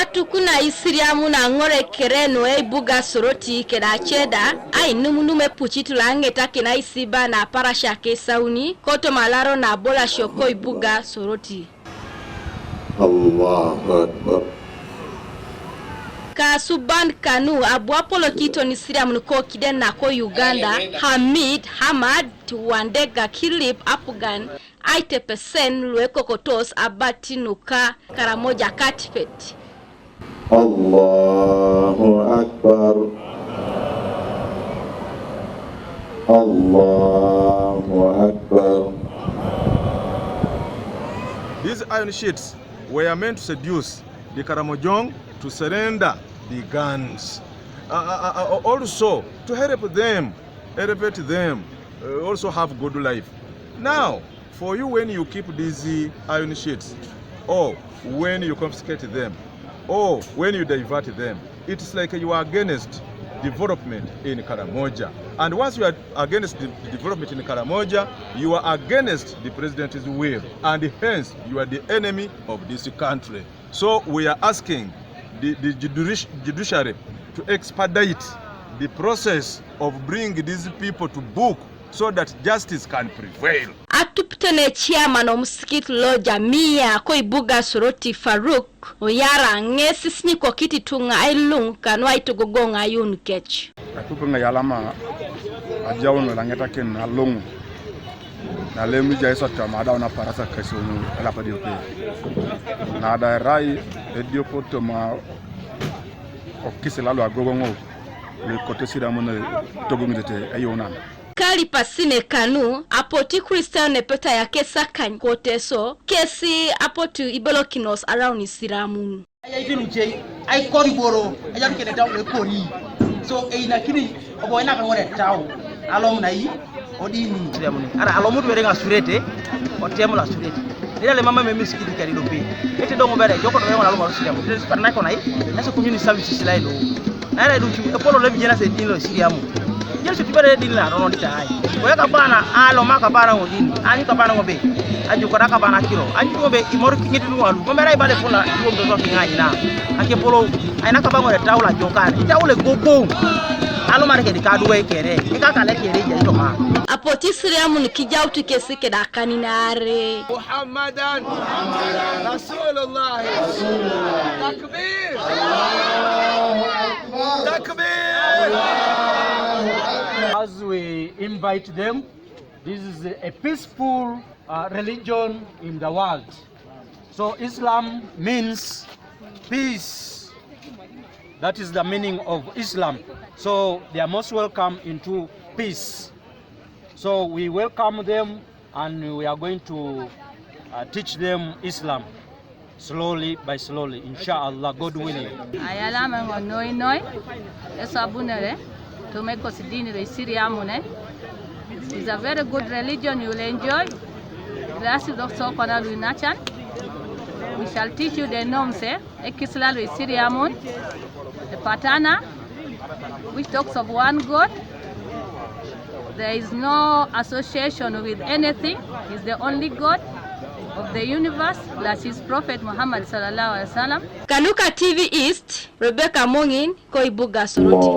Atukuna isiriamu na ngore kereno buga soroti keda cheda ai numunume puchitu langeta kena isiba na parasha ke sauni koto malaro na bola shoko buga soroti. Allahu Akbar. Ka suban kanu abuapolo kito ni siriamu Nuko kiden na ko Uganda Hamad Wandega Kilip Apugan Aitoos lueko kotos Abaatin Nuka Karamoja Katifet. Allahu Akbar. Allahu Akbar. These iron sheets were meant to seduce the Karamojong to surrender the guns. Also to help them, elevate them, also have good life. Now, for you, when you keep these iron sheets, or when you confiscate them, or when you divert them, it's like you are against development in Karamoja. And once you are against the development in Karamoja, you are against the president's will, and hence you are the enemy of this country. So we are asking the judiciary to expedite the process of bringing these people to book so that justice can prevail. Atuptene chairman of msikiti lo jamia ko buga soroti Faruk oyara ngesi niko kiti tunga ailung kanwa itogogonga yun kech. Atupunga yalama ajawno langeta ken alung na lemu jaiso tamada ona parasa kesunu ala padiope na da rai ediopo toma okiselalo agogongo le kote siramona togumite ayona Kali pasine kanu apoti Christian nepeta ya kesa kankoteso kesi apotu ibolokinos around isiramu ayidinuje ay koriboro ayam kene taw le kori so ina kini obo ina kan wore taw alom nayi odini isiramu ara alomu to renga surete o temla surete ila le mama memi sikiti kari do pe ete do ngobere joko do wala alomu isiramu des par na ko nay ese community service silailo na do chu e polo le bijena se dinlo isiramu Yesu tibere dinla rono ditai ko ka bana alo maka bana ngodini ani ka bana ngobe aju ko ka bana kiro aju ngobe imor kingiti nuwalu ko mera ibale pula ngo ndo to ngani na ake polo ai na ka bango le tawla jokane tawle gogo alo mare ke dikadu we kere ka kale kere je to ma apoti siriamu nikijautu kesi ke da kaninare Muhammadan Rasulullah Takbir Takbir. As we invite them, this is a peaceful religion in the world. So Islam means peace. That is the meaning of Islam. So they are most welcome into peace. So we welcome them and we are going to teach them Islam slowly by slowly, inshallah, God willing. To make us dini the Syriamune. It's a very good religion you will enjoy. We shall teach you the norms, Ekisla the Syriamun, the Patana, which talks of one God. There is no association with anything. He's the only God of the universe, plus his prophet Muhammad sallallahu alaihi wasallam. Kanuka TV East, Rebecca Mongin, Koibuga Soroti.